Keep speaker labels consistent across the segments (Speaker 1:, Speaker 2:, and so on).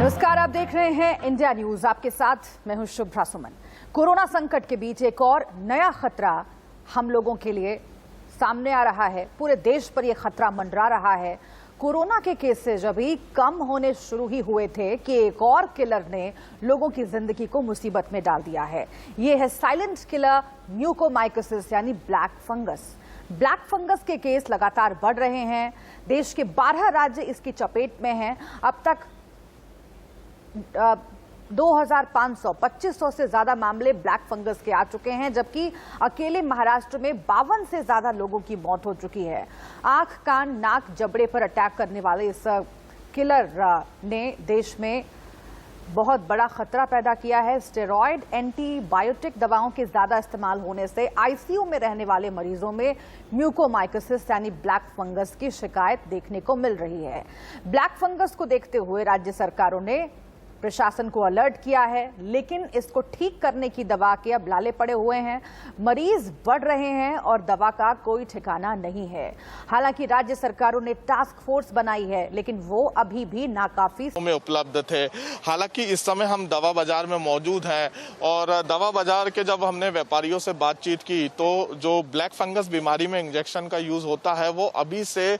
Speaker 1: नमस्कार, आप देख रहे हैं इंडिया न्यूज। आपके साथ मैं हूं शुभ्रा सुमन। कोरोना संकट के बीच एक और नया खतरा हम लोगों के लिए सामने आ रहा है। पूरे देश पर यह खतरा मंडरा रहा है। कोरोना के केसेस अभी कम होने शुरू ही हुए थे कि एक और किलर ने लोगों की जिंदगी को मुसीबत में डाल दिया है। यह है साइलेंट किलर म्यूकोमाइकोसिस यानी ब्लैक फंगस। ब्लैक फंगस के केस लगातार बढ़ रहे हैं। देश के 12 राज्य इसकी चपेट में हैं। अब तक 2500 से ज्यादा मामले ब्लैक फंगस के आ चुके हैं, जबकि अकेले महाराष्ट्र में 52 से ज्यादा लोगों की मौत हो चुकी है। आंख, कान, नाक, जबड़े पर अटैक करने वाले इस किलर ने देश में बहुत बड़ा खतरा पैदा किया है। स्टेरॉयड, एंटीबायोटिक दवाओं के ज्यादा इस्तेमाल होने से आईसीयू में रहने वाले मरीजों में म्यूकोमाइकोसिस यानी ब्लैक फंगस की शिकायत देखने को मिल रही है। ब्लैक फंगस को देखते हुए राज्य सरकारों ने प्रशासन को अलर्ट किया है, लेकिन इसको ठीक करने की दवा के अब लाले पड़े हुए हैं। मरीज बढ़ रहे हैं और दवा का कोई ठिकाना नहीं है। हालांकि राज्य सरकारों ने टास्क फोर्स बनाई है, लेकिन वो अभी भी नाकाफी
Speaker 2: में उपलब्ध थे। हालांकि इस समय हम दवा बाजार में मौजूद हैं और दवा बाजार के जब हमने व्यापारियों से बातचीत की तो जो ब्लैक फंगस बीमारी में इंजेक्शन का यूज होता है वो अभी से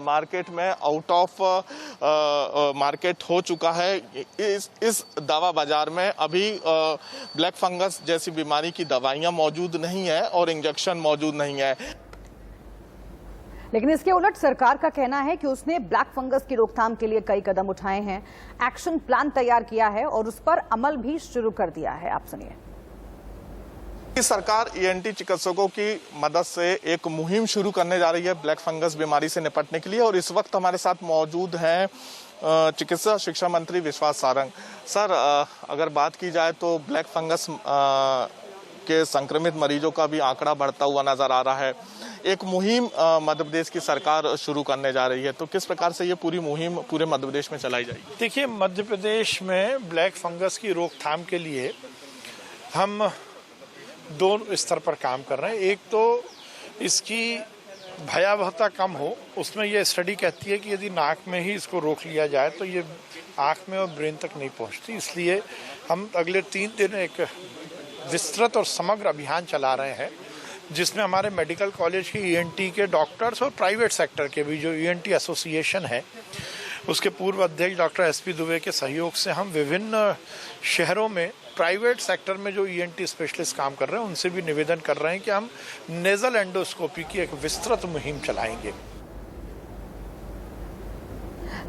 Speaker 2: मार्केट में आउट ऑफ मार्केट हो चुका है। इस दवा बाजार में अभी ब्लैक फंगस जैसी बीमारी की दवाइयां मौजूद नहीं है और इंजेक्शन मौजूद नहीं है।
Speaker 1: लेकिन इसके उलट सरकार का कहना है कि उसने ब्लैक फंगस की रोकथाम के लिए कई कदम उठाए हैं, एक्शन प्लान तैयार किया है और उस पर अमल भी शुरू कर दिया है। आप सुनिए।
Speaker 2: सरकार ईएनटी चिकित्सकों की मदद से एक मुहिम शुरू करने जा रही है ब्लैक फंगस बीमारी से निपटने के लिए और इस वक्त हमारे साथ मौजूद हैं चिकित्सा शिक्षा मंत्री विश्वास सारंग। सर, अगर बात की जाए तो ब्लैक फंगस के संक्रमित मरीजों का भी आंकड़ा बढ़ता हुआ नजर आ रहा है। एक मुहिम मध्य प्रदेश की सरकार शुरू करने जा रही है, तो किस प्रकार से ये पूरी मुहिम पूरे मध्य प्रदेश में चलाई जाएगी?
Speaker 3: देखिए, मध्य प्रदेश में ब्लैक फंगस की रोकथाम के लिए हम 2 स्तर पर काम कर रहे हैं। एक तो इसकी भयावहता कम हो, उसमें ये स्टडी कहती है कि यदि नाक में ही इसको रोक लिया जाए तो ये आँख में और ब्रेन तक नहीं पहुंचती। इसलिए हम अगले 3 दिन एक विस्तृत और समग्र अभियान चला रहे हैं, जिसमें हमारे मेडिकल कॉलेज की ईएनटी के डॉक्टर्स और प्राइवेट सेक्टर के भी जो ईएनटी एसोसिएशन है उसके पूर्व अध्यक्ष डॉक्टर एसपी दुबे के सहयोग से हम विभिन्न शहरों में प्राइवेट सेक्टर में जो ईएनटी स्पेशलिस्ट काम कर रहे हैं उनसे भी निवेदन कर रहे हैं कि हम नेजल एंडोस्कोपी की एक विस्तृत मुहिम चलाएंगे।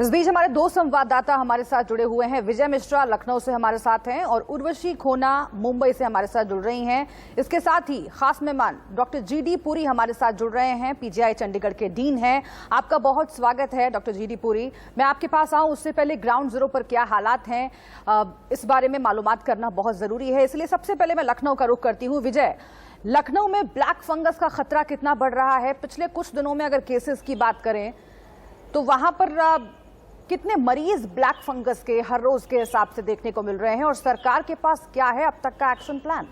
Speaker 1: इस बीच हमारे 2 संवाददाता हमारे साथ जुड़े हुए हैं। विजय मिश्रा लखनऊ से हमारे साथ हैं और उर्वशी खोना मुंबई से हमारे साथ जुड़ रही हैं। इसके साथ ही खास मेहमान डॉक्टर जीडी पुरी हमारे साथ जुड़ रहे हैं, पीजीआई चंडीगढ़ के डीन हैं। आपका बहुत स्वागत है डॉक्टर जीडी पुरी। मैं आपके पास आऊं उससे पहले ग्राउंड जीरो पर क्या हालात हैं इस बारे में मालूमात करना बहुत जरूरी है, इसलिए सबसे पहले मैं लखनऊ का रुख करती हूँ। विजय, लखनऊ में ब्लैक फंगस का खतरा कितना बढ़ रहा है? पिछले कुछ दिनों में अगर केसेस की बात करें तो वहां पर कितने मरीज ब्लैक फंगस के हर रोज के हिसाब से देखने को मिल रहे हैं और सरकार के पास क्या है अब तक का एक्शन प्लान?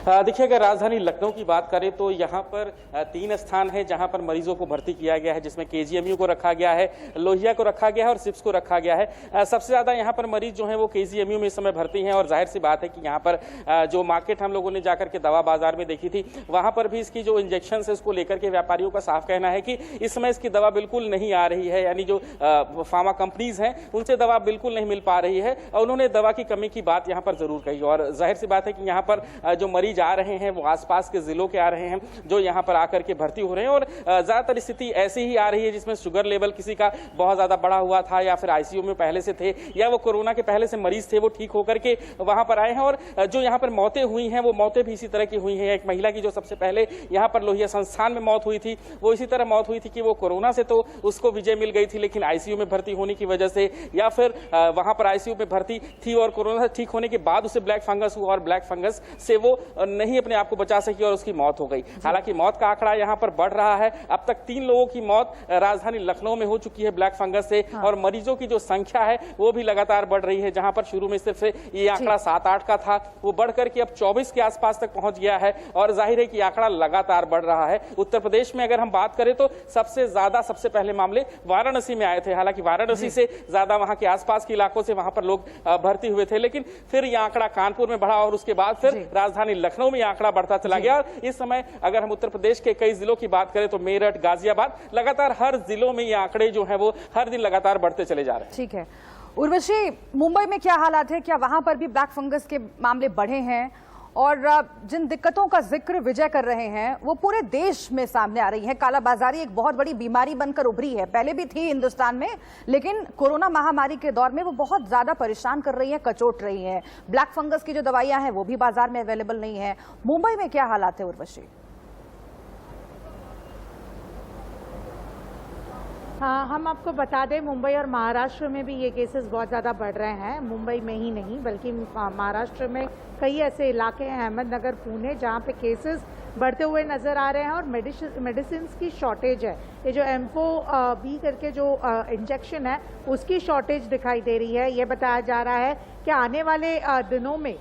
Speaker 4: देखिए, अगर राजधानी लखनऊ की बात करें तो यहाँ पर 3 स्थान है जहाँ पर मरीजों को भर्ती किया गया है, जिसमें केजीएमयू को रखा गया है, लोहिया को रखा गया है और सिप्स को रखा गया है। सबसे ज्यादा यहाँ पर मरीज जो हैं वो केजीएमयू में इस समय भर्ती हैं और जाहिर सी बात है कि यहाँ पर जो मार्केट हम लोगों ने जाकर के दवा बाजार में देखी थी वहां पर भी इसकी जो इंजेक्शन है उसको लेकर के व्यापारियों का साफ कहना है कि इस समय इसकी दवा बिल्कुल नहीं आ रही है, यानी जो फार्मा कंपनीज हैं उनसे दवा बिल्कुल नहीं मिल पा रही है और उन्होंने दवा की कमी की बात यहाँ पर जरूर कही। और जाहिर सी बात है कि यहाँ पर जो मरीज आ रहे हैं वो आसपास के जिलों के आ रहे हैं जो यहां पर आकर के भर्ती हो रहे हैं और ज्यादातर स्थिति ऐसी ही आ रही है जिसमें शुगर लेवल किसी का बहुत ज्यादा बढ़ा हुआ था या फिर आईसीयू में पहले से थे या वो कोरोना के पहले से मरीज थे, वो ठीक होकर के वहां पर आए हैं। और जो यहां पर मौतें हुई हैं वो मौतें भी इसी तरह की हुई हैं। एक महिला की जो सबसे पहले यहां पर लोहिया संस्थान में मौत हुई थी वो इसी तरह मौत हुई थी कि वो कोरोना से तो उसको विजय मिल गई थी, लेकिन आईसीयू में भर्ती होने की वजह से या फिर वहां पर आईसीयू में भर्ती थी और कोरोना से ठीक होने के बाद उसे ब्लैक फंगस हुआ और ब्लैक फंगस से वो और नहीं अपने आप को बचा सकी और उसकी मौत हो गई। हालांकि मौत का आंकड़ा यहाँ पर बढ़ रहा है। अब तक 3 लोगों की मौत राजधानी लखनऊ में हो चुकी है ब्लैक फंगस से, और मरीजों की जो संख्या है वो भी लगातार बढ़ रही है। जहां पर शुरू में सिर्फ ये आंकड़ा 7-8 का था, वो बढ़कर के अब 24 के आसपास तक पहुंच गया है, और जाहिर है कि आंकड़ा लगातार बढ़ रहा है। उत्तर प्रदेश में अगर हम बात करें तो सबसे पहले मामले वाराणसी में आए थे। हालांकि वाराणसी से ज्यादा वहां के आसपास के इलाकों से वहां पर लोग भर्ती हुए थे, लेकिन फिर यह आंकड़ा कानपुर में बढ़ा और उसके बाद फिर राजधानी लखनऊ में यह आंकड़ा बढ़ता चला गया। और इस समय अगर हम उत्तर प्रदेश के कई जिलों की बात करें तो मेरठ, गाजियाबाद, लगातार हर जिलों में ये आंकड़े जो है वो हर दिन लगातार बढ़ते चले जा रहे हैं।
Speaker 1: ठीक है उर्वशी, मुंबई में क्या हालात है? क्या वहां पर भी ब्लैक फंगस के मामले बढ़े हैं? और जिन दिक्कतों का जिक्र विजय कर रहे हैं वो पूरे देश में सामने आ रही है। कालाबाजारी एक बहुत बड़ी बीमारी बनकर उभरी है, पहले भी थी हिंदुस्तान में, लेकिन कोरोना महामारी के दौर में वो बहुत ज्यादा परेशान कर रही है, कचोट रही है। ब्लैक फंगस की जो दवाइयां हैं वो भी बाजार में अवेलेबल नहीं है। मुंबई में क्या हालात है उर्वशी?
Speaker 5: हाँ, हम आपको बता दें मुंबई और महाराष्ट्र में भी ये केसेस बहुत ज़्यादा बढ़ रहे हैं। मुंबई में ही नहीं बल्कि महाराष्ट्र में कई ऐसे इलाके हैं, अहमदनगर, पुणे, जहाँ पे केसेस बढ़ते हुए नज़र आ रहे हैं और मेडिसिन की शॉर्टेज है। ये जो M4B करके जो इंजेक्शन है उसकी शॉर्टेज दिखाई दे रही है। ये बताया जा रहा है कि आने वाले दिनों में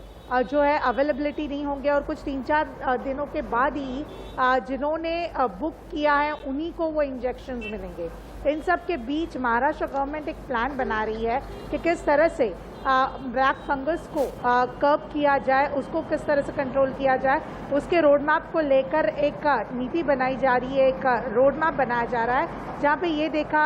Speaker 5: जो है अवेलेबिलिटी नहीं होंगे और कुछ 3-4 दिनों के बाद ही जिन्होंने बुक किया है उन्हीं को वो इंजेक्शंस मिलेंगे। इन सब के बीच महाराष्ट्र गवर्नमेंट एक प्लान बना रही है कि किस तरह से ब्लैक फंगस को कर्ब किया जाए, उसको किस तरह से कंट्रोल किया जाए, उसके रोड मैप को लेकर एक नीति बनाई जा रही है, एक रोड मैप बनाया जा रहा है, जहाँ पे ये देखा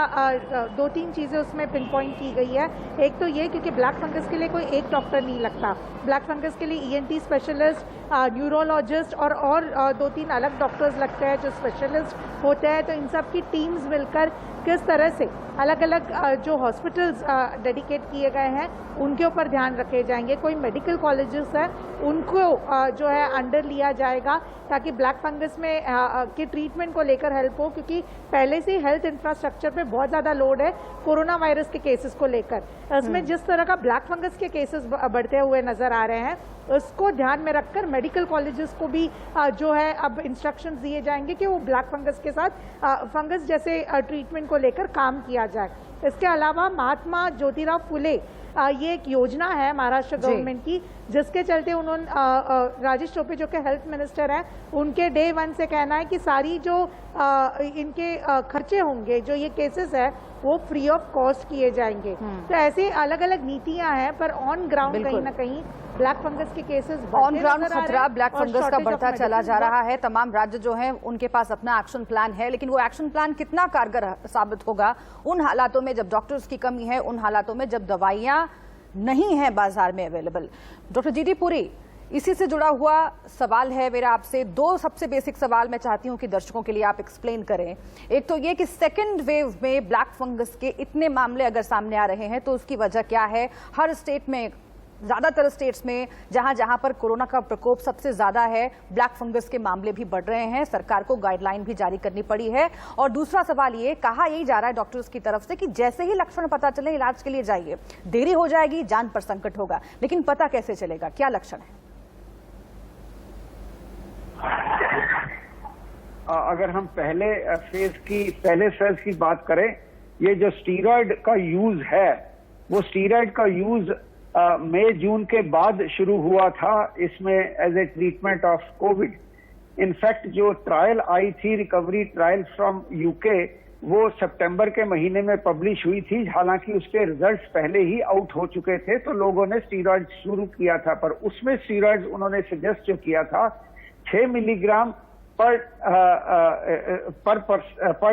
Speaker 5: 2-3 चीज़ें उसमें पिन पॉइंट की गई है। एक तो ये क्योंकि ब्लैक फंगस के लिए कोई एक डॉक्टर नहीं लगता, ब्लैक फंगस के लिए ENT स्पेशलिस्ट, न्यूरोलॉजिस्ट और 2-3 अलग डॉक्टर्स लगते हैं जो स्पेशलिस्ट होते हैं। तो इन सब की टीम्स मिलकर किस तरह से अलग अलग जो हॉस्पिटल्स डेडिकेट किए गए हैं उनके ऊपर ध्यान रखे जाएंगे। कोई मेडिकल कॉलेजेस हैं उनको जो है अंडर लिया जाएगा ताकि ब्लैक फंगस में के ट्रीटमेंट को लेकर हेल्प हो, क्योंकि पहले से हेल्थ इंफ्रास्ट्रक्चर पे बहुत ज़्यादा लोड है कोरोना वायरस के केसेस को लेकर। इसमें जिस तरह का ब्लैक फंगस के केसेस बढ़ते हुए नजर आ रहे हैं उसको ध्यान में रखकर मेडिकल कॉलेजेस को भी जो है अब इंस्ट्रक्शंस दिए जाएंगे कि वो ब्लैक फंगस के साथ फंगस जैसे ट्रीटमेंट को लेकर काम किया जाए। इसके अलावा महात्मा ज्योतिराव फुले ये एक योजना है महाराष्ट्र गवर्नमेंट की, जिसके चलते उन्होंने राजेश टोपे जो के हेल्थ मिनिस्टर हैं उनके डे 1 से कहना है कि सारी जो इनके खर्चे होंगे, जो ये केसेस है वो फ्री ऑफ कॉस्ट किए जाएंगे। तो ऐसी अलग अलग नीतियां हैं, पर ऑन ग्राउंड कहीं ना कहीं ब्लैक फंगस के केसेस
Speaker 1: ऑन ग्राउंड खतरा ब्लैक फंगस का बढ़ता चला जा रहा है। तमाम राज्य जो हैं उनके पास अपना एक्शन प्लान है, लेकिन वो एक्शन प्लान कितना कारगर साबित होगा उन हालातों में जब डॉक्टर्स की कमी है, उन हालातों में जब दवाइयां नहीं है बाजार में अवेलेबल। डॉक्टर GD पुरी, इसी से जुड़ा हुआ सवाल है मेरा आपसे। 2 सबसे बेसिक सवाल मैं चाहती हूं कि दर्शकों के लिए आप एक्सप्लेन करें। एक तो ये कि सेकेंड वेव में ब्लैक फंगस के इतने मामले अगर सामने आ रहे हैं तो उसकी वजह क्या है? हर स्टेट में, ज्यादातर स्टेट्स में जहां जहां पर कोरोना का प्रकोप सबसे ज्यादा है, ब्लैक फंगस के मामले भी बढ़ रहे हैं, सरकार को गाइडलाइन भी जारी करनी पड़ी है। और दूसरा सवाल ये, कहा यही जा रहा है डॉक्टर्स की तरफ से कि जैसे ही लक्षण पता चले इलाज के लिए जाइए, देरी हो जाएगी, जान पर संकट होगा, लेकिन पता कैसे चलेगा, क्या लक्षण है?
Speaker 6: अगर हम पहले फेज की बात करें, ये जो स्टीरॉयड का यूज है वो स्टीरॉयड का यूज मई जून के बाद शुरू हुआ था इसमें as a treatment of Covid. In fact जो ट्रायल आई थी, रिकवरी ट्रायल फ्रॉम यूके, वो सितंबर के महीने में पब्लिश हुई थी। हालांकि उसके रिजल्ट्स पहले ही आउट हो चुके थे, तो लोगों ने स्टीरॉयड शुरू किया था, पर उसमें स्टीरॉयड उन्होंने सजेस्ट जो किया था 6 मिलीग्राम पर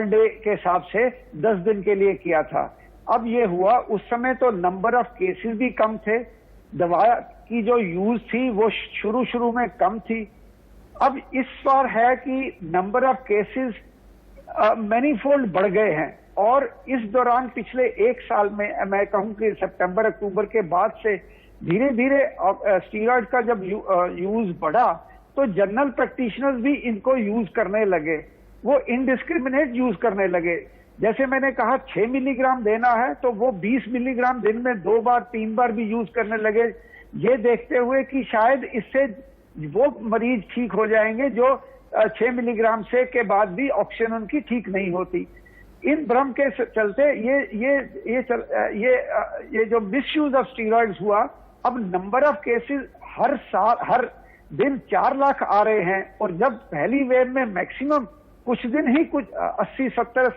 Speaker 6: डे के हिसाब से 10 दिन के लिए किया था। अब ये हुआ, उस समय तो नंबर ऑफ केसेस भी कम थे, दवा की जो यूज थी वो शुरू में कम थी। अब इस बार है कि नंबर ऑफ केसेस मैनीफोल्ड बढ़ गए हैं, और इस दौरान पिछले 1 साल में मैं कहूं कि सितंबर अक्टूबर के बाद से धीरे धीरे स्टीरॉयड का जब यूज बढ़ा तो जनरल प्रैक्टिशनर्स भी इनको यूज करने लगे, वो इनडिस्क्रिमिनेट यूज करने लगे। जैसे मैंने कहा 6 मिलीग्राम देना है तो वो 20 मिलीग्राम दिन में 2 बार 3 बार भी यूज करने लगे, ये देखते हुए कि शायद इससे वो मरीज ठीक हो जाएंगे जो 6 मिलीग्राम से के बाद भी ऑक्सीजन उनकी ठीक नहीं होती। इन भ्रम के चलते ये जो मिसयूज ऑफ स्टीरॉइड्स हुआ, अब नंबर ऑफ केसेस हर साल हर दिन 4 लाख आ रहे हैं, और जब पहली वेव में मैक्सिमम कुछ दिन ही कुछ 80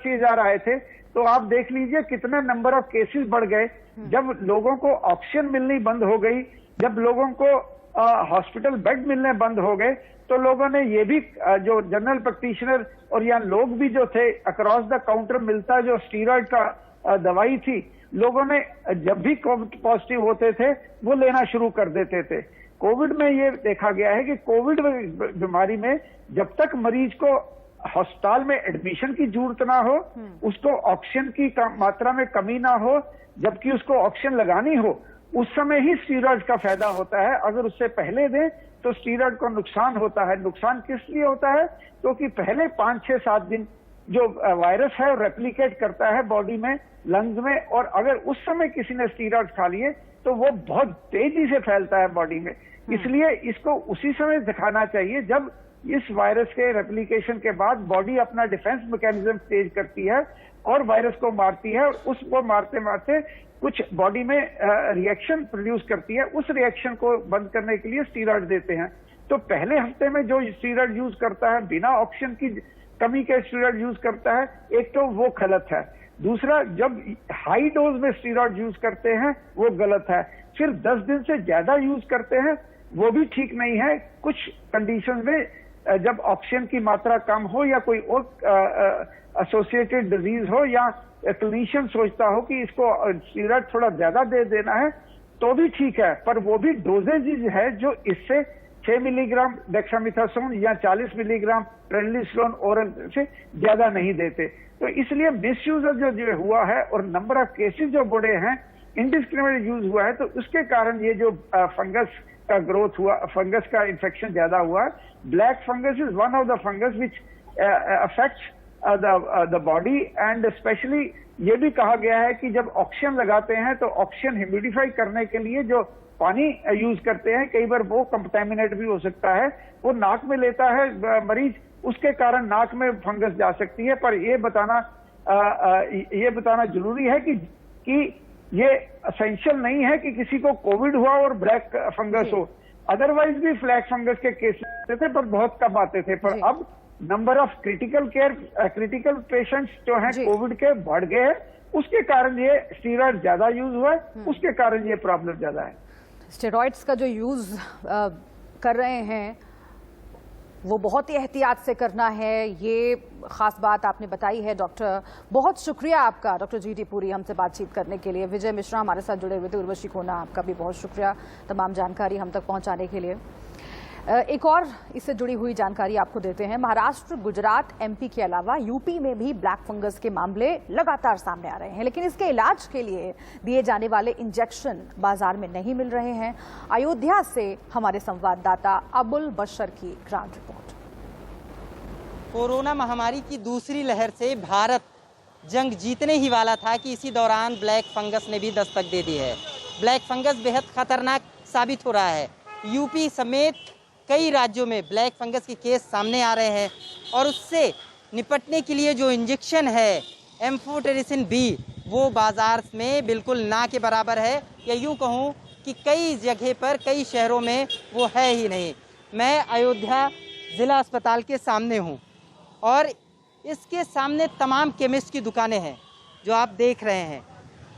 Speaker 6: हजार आए थे, तो आप देख लीजिए कितने नंबर ऑफ केसेस बढ़ गए। जब लोगों को ऑक्सीजन मिलनी बंद हो गई, जब लोगों को हॉस्पिटल बेड मिलने बंद हो गए, तो लोगों ने ये भी जो जनरल प्रैक्टिशनर और या लोग भी जो थे अक्रॉस द काउंटर मिलता जो स्टीरॉइड का दवाई थी, लोगों ने जब भी कोविड पॉजिटिव होते थे वो लेना शुरू कर देते थे। कोविड में ये देखा गया है कि कोविड बीमारी में जब तक मरीज को अस्पताल में एडमिशन की जरूरत ना हो, उसको ऑक्सीजन की मात्रा में कमी ना हो, जबकि उसको ऑक्सीजन लगानी हो, उस समय ही स्टीरॉइड का फायदा होता है। अगर उससे पहले दें तो स्टीरॉइड को नुकसान होता है। नुकसान किस लिए होता है? क्योंकि पहले 5, 6, 7 दिन जो वायरस है रेप्लिकेट करता है बॉडी में, लंग्स में, और अगर उस समय किसी ने स्टीरॉइड खा लिए तो वो बहुत तेजी से फैलता है बॉडी में। इसलिए इसको उसी समय दिखाना चाहिए जब इस वायरस के रेप्लिकेशन के बाद बॉडी अपना डिफेंस मैकेनिज्म तेज करती है और वायरस को मारती है, और उसको मारते मारते कुछ बॉडी में रिएक्शन प्रोड्यूस करती है। उस रिएक्शन को बंद करने के लिए स्टीरॉइड देते हैं। तो पहले हफ्ते में जो स्टीरॉइड यूज करता है, बिना ऑक्सीजन की कमी के स्टीरॉइड यूज करता है, एक तो वो गलत है। दूसरा, जब हाई डोज में स्टीरॉइड यूज करते हैं वो गलत है। फिर 10 दिन से ज्यादा यूज करते हैं वो भी ठीक नहीं है। कुछ कंडीशन में जब ऑक्सीजन की मात्रा कम हो या कोई और एसोसिएटेड डिजीज हो, या क्लिनिशियन सोचता हो कि इसको स्टीरॉइड थोड़ा ज्यादा दे देना है, तो भी ठीक है, पर वो भी डोजेज है जो इससे 6 मिलीग्राम डेक्सामेथासोन या 40 मिलीग्राम प्रेडनिसोलोन ओरल से ज्यादा नहीं देते। तो इसलिए मिसयूज जो हुआ है और नंबर ऑफ केसेस जो बढ़े हैं, इंडिस्क्रिमिनेट यूज हुआ है, तो उसके कारण ये जो फंगस का ग्रोथ हुआ, फंगस का इन्फेक्शन ज्यादा हुआ है। Black fungus is one of the fungus which affects the body, and specially ये भी कहा गया है कि जब ऑक्सीजन लगाते हैं तो ऑक्सीजन ह्यूमिडिफाई करने के लिए जो पानी यूज करते हैं, कई बार वो कंटामिनेट भी हो सकता है, वो नाक में लेता है मरीज, उसके कारण नाक में फंगस जा सकती है। पर ये बताना जरूरी है कि ये असेंशियल नहीं है कि किसी को कोविड हुआ और ब्लैक फंगस हो। अदरवाइज भी ब्लैक फंगस के केसेस थे पर बहुत कम आते थे, पर अब नंबर ऑफ क्रिटिकल पेशेंट्स जो हैं कोविड के बढ़ गए हैं, उसके कारण ये स्टीरॉइड ज्यादा यूज हुआ है, उसके कारण ये प्रॉब्लम ज्यादा है।
Speaker 1: स्टेरॉइड्स का जो यूज कर रहे हैं वो बहुत ही एहतियात से करना है, ये खास बात आपने बताई है डॉक्टर। बहुत शुक्रिया आपका डॉक्टर GT पुरी हमसे बातचीत करने के लिए। विजय मिश्रा हमारे साथ जुड़े हुए थे, उर्वशी खोना आपका भी बहुत शुक्रिया तमाम जानकारी हम तक पहुंचाने के लिए। एक और इससे जुड़ी हुई जानकारी आपको देते हैं। महाराष्ट्र, गुजरात, MP के अलावा UP में भी ब्लैक फंगस के मामले लगातार सामने आ रहे हैं, लेकिन इसके इलाज के लिए दिए जाने वाले इंजेक्शन बाजार में नहीं मिल रहे हैं। अयोध्या से हमारे संवाददाता अबुल बशर की ग्राउंड रिपोर्ट।
Speaker 7: कोरोना महामारी की दूसरी लहर से भारत जंग जीतने ही वाला था कि इसी दौरान ब्लैक फंगस ने भी दस्तक दे दी है। ब्लैक फंगस बेहद खतरनाक साबित हो रहा है। UP समेत कई राज्यों में ब्लैक फंगस के केस सामने आ रहे हैं, और उससे निपटने के लिए जो इंजेक्शन है एम्फोटेरिसिन B, वो बाजार में बिल्कुल ना के बराबर है, या यूँ कहूँ कि कई जगह पर, कई शहरों में वो है ही नहीं। मैं अयोध्या ज़िला अस्पताल के सामने हूँ और इसके सामने तमाम केमिस्ट की दुकानें हैं जो आप देख रहे हैं,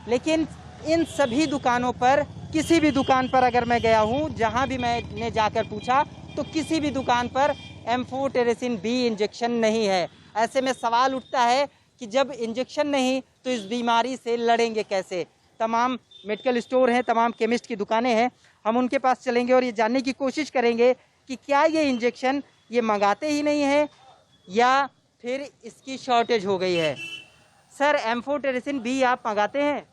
Speaker 7: लेकिन इन सभी दुकानों पर, किसी भी दुकान पर अगर मैं गया हूँ, जहाँ भी मैंने जाकर पूछा, तो किसी भी दुकान पर एम्फोटेरिसिन B इंजेक्शन नहीं है। ऐसे में सवाल उठता है कि जब इंजेक्शन नहीं तो इस बीमारी से लड़ेंगे कैसे। तमाम मेडिकल स्टोर हैं, तमाम केमिस्ट की दुकानें हैं, हम उनके पास चलेंगे और ये जानने की कोशिश करेंगे कि क्या ये इंजेक्शन ये मंगाते ही नहीं है या फिर इसकी शॉर्टेज हो गई है। सर, एम्फोटेरिसिन B आप मंगाते हैं?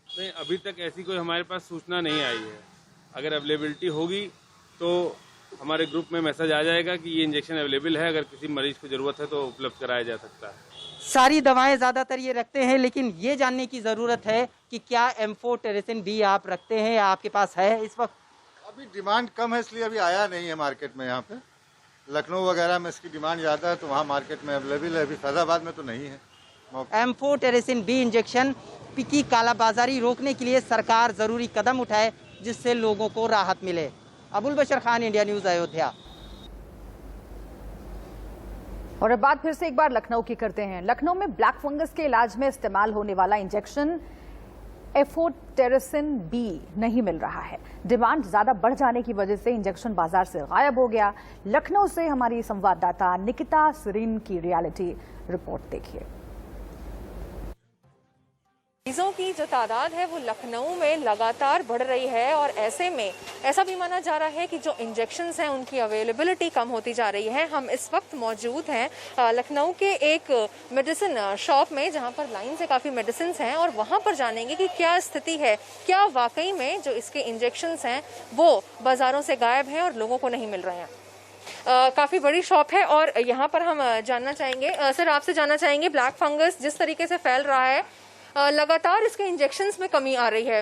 Speaker 8: नहीं, अभी तक ऐसी कोई हमारे पास सूचना नहीं आई है। अगर अवेलेबिलिटी होगी तो हमारे ग्रुप में मैसेज आ जाएगा कि ये इंजेक्शन अवेलेबल है, अगर किसी मरीज को ज़रूरत है तो उपलब्ध कराया जा सकता है।
Speaker 7: सारी दवाएं ज़्यादातर ये रखते हैं, लेकिन ये जानने की ज़रूरत है कि क्या एम्फोटेरिसिन B आप रखते हैं या आपके पास है इस वक्त?
Speaker 9: अभी डिमांड कम है इसलिए अभी आया नहीं है मार्केट में। यहाँ पे लखनऊ वगैरह में इसकी डिमांड ज़्यादा है तो वहाँ मार्केट में अवेलेबल है, अभी फैजाबाद में तो नहीं है।
Speaker 7: M4 टेरेसिन B इंजेक्शन की कालाबाजारी रोकने के लिए सरकार जरूरी कदम उठाए जिससे लोगों को राहत मिले। अबुल बशर खान, इंडिया न्यूज़, अयोध्या।
Speaker 1: और अब बात फिर से एक बार लखनऊ की करते हैं। लखनऊ में ब्लैक फंगस के इलाज में इस्तेमाल होने वाला इंजेक्शन एफोटेरेसिन B नहीं मिल रहा है। डिमांड ज्यादा बढ़ जाने की वजह से इंजेक्शन बाजार से गायब हो गया। लखनऊ से हमारी संवाददाता निकिता सरीन की रियलिटी रिपोर्ट देखिए।
Speaker 10: मरीजों की जो तादाद है वो लखनऊ में लगातार बढ़ रही है और ऐसे में ऐसा भी माना जा रहा है कि जो इंजेक्शंस हैं उनकी अवेलेबिलिटी कम होती जा रही है। हम इस वक्त मौजूद हैं लखनऊ के एक मेडिसिन शॉप में जहां पर लाइन से काफ़ी मेडिसिन हैं और वहां पर जानेंगे कि क्या स्थिति है, क्या वाकई में जो इसके इंजेक्शंस हैं वो बाज़ारों से गायब हैं और लोगों को नहीं मिल रहे हैं। काफ़ी बड़ी शॉप है और यहाँ पर हम जानना चाहेंगे, सर आपसे जानना चाहेंगे, ब्लैक फंगस जिस तरीके से फैल रहा है लगातार इसके इंजेक्शंस में कमी आ रही है,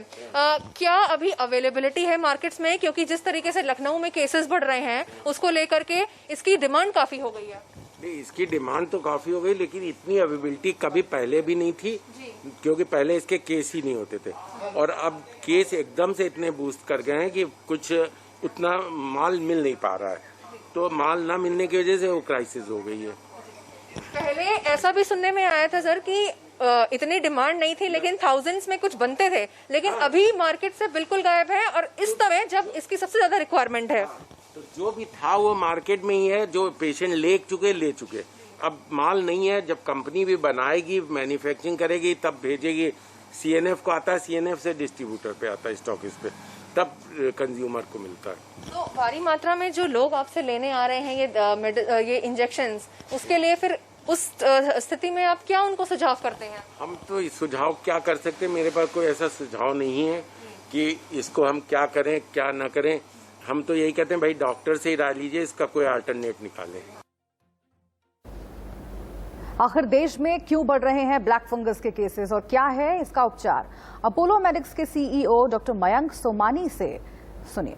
Speaker 10: क्या अभी अवेलेबिलिटी है मार्केट्स में? क्योंकि जिस तरीके से लखनऊ में केसेस बढ़ रहे हैं उसको लेकर के इसकी डिमांड काफ़ी हो गई है।
Speaker 11: नहीं, इसकी डिमांड तो काफ़ी हो गई लेकिन इतनी अवेलेबिलिटी कभी पहले भी नहीं थी क्योंकि पहले इसके केस ही नहीं होते थे और अब केस एकदम से इतने बूस्ट कर गए हैं कि कुछ उतना माल मिल नहीं पा रहा है, तो माल ना मिलने की वजह से वो क्राइसिस हो गई है।
Speaker 10: पहले ऐसा भी सुनने में आया था सर कि इतनी डिमांड नहीं थी लेकिन थाउजेंड्स में कुछ बनते थे, लेकिन अभी मार्केट से बिल्कुल गायब है और इस समय जब इसकी सबसे ज्यादा रिक्वायरमेंट है
Speaker 11: तो जो भी था वो मार्केट में ही है, जो पेशेंट ले चुके। अब माल नहीं है, जब कंपनी भी बनाएगी, मैन्युफैक्चरिंग करेगी तब भेजेगी। CNF को आता है, CNF से डिस्ट्रीब्यूटर पे आता है, स्टॉकिस्ट पे, तब कंज्यूमर को मिलता है।
Speaker 10: तो भारी मात्रा में जो लोग आपसे लेने आ रहे हैं ये इंजेक्शंस, उसके लिए फिर उस स्थिति में आप क्या उनको सुझाव करते हैं?
Speaker 11: हम तो सुझाव क्या कर सकते हैं, मेरे पास कोई ऐसा सुझाव नहीं है कि इसको हम क्या करें क्या ना करें। हम तो यही कहते हैं भाई डॉक्टर से ही राय लीजिए, इसका कोई अल्टरनेट निकालें।
Speaker 1: आखिर देश में क्यों बढ़ रहे हैं ब्लैक फंगस के केसेस और क्या है इसका उपचार? अपोलो मेडिक्स के CEO डॉक्टर मयंक सोमानी से सुनिए।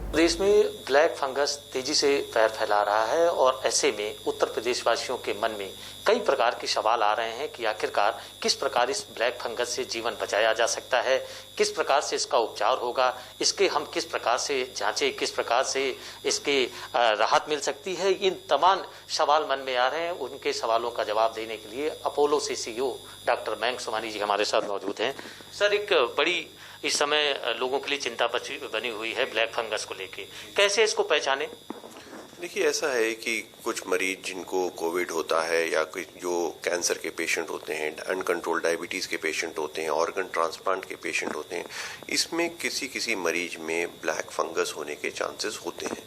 Speaker 12: प्रदेश में ब्लैक फंगस तेजी से पैर फैला रहा है और ऐसे में उत्तर प्रदेश वासियों के मन में कई प्रकार के सवाल आ रहे हैं कि आखिरकार किस प्रकार इस ब्लैक फंगस से जीवन बचाया जा सकता है, किस प्रकार से इसका उपचार होगा, इसके हम किस प्रकार से जांचें, किस प्रकार से इसके राहत मिल सकती है। इन तमाम सवाल मन में आ रहे हैं। उनके सवालों का जवाब देने के लिए अपोलो से CEO डॉक्टर मयंक सोमानी जी हमारे साथ मौजूद हैं। सर, एक बड़ी इस समय लोगों के लिए चिंता बनी हुई है ब्लैक फंगस को लेके, कैसे इसको पहचाने?
Speaker 13: देखिए, ऐसा है कि कुछ मरीज जिनको कोविड होता है या कोई जो कैंसर के पेशेंट होते हैं, अनकंट्रोल डायबिटीज़ के पेशेंट होते हैं, ऑर्गन ट्रांसप्लांट के पेशेंट होते हैं, इसमें किसी मरीज में ब्लैक फंगस होने के चांसेस होते हैं।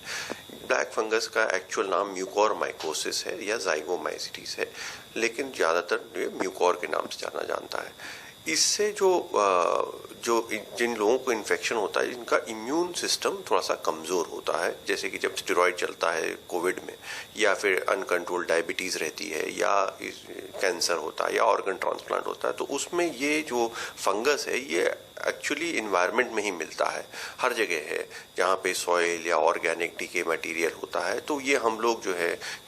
Speaker 13: ब्लैक फंगस का एक्चुअल नाम म्यूकोरमाइकोसिस है या ज़ाइगोमाइसीटिस है, लेकिन ज़्यादातर ये म्यूकोर के नाम से जाना जाता है। इससे जिन लोगों को इन्फेक्शन होता है, इनका इम्यून सिस्टम थोड़ा सा कमज़ोर होता है, जैसे कि जब स्टेरॉइड चलता है कोविड में, या फिर अनकंट्रोल डायबिटीज़ रहती है, या कैंसर होता है, या ऑर्गन ट्रांसप्लांट होता है, तो उसमें ये जो फंगस है ये एक्चुअली इन्वायरमेंट में ही मिलता है, हर जगह है जहाँ पे सॉइल या ऑर्गेनिक डीके मटेरियल होता है, तो ये हम लोग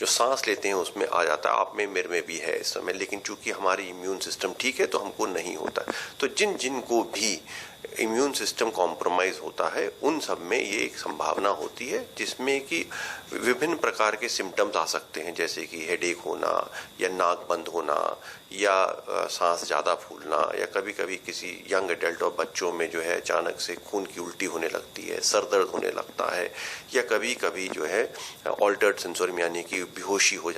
Speaker 13: जो सांस लेते हैं उसमें आ जाता है। आप में मेरे में भी है इस समय, लेकिन चूंकि हमारी इम्यून सिस्टम ठीक है तो हमको नहीं होता। तो जिन को भी इम्यून सिस्टम कॉम्प्रोमाइज़ होता है उन सब में ये एक संभावना होती है, जिसमें कि विभिन्न प्रकार के सिम्टम्स आ सकते हैं, जैसे कि हेडेक होना या नाक बंद होना या सांस ज़्यादा फूलना, या कभी कभी किसी यंग एडल्ट और बच्चों में अचानक से खून की उल्टी होने लगती है, सर दर्द होने लगता है, या कभी कभी ऑल्टर्ड सेंसोरियम यानी कि बेहोशी हो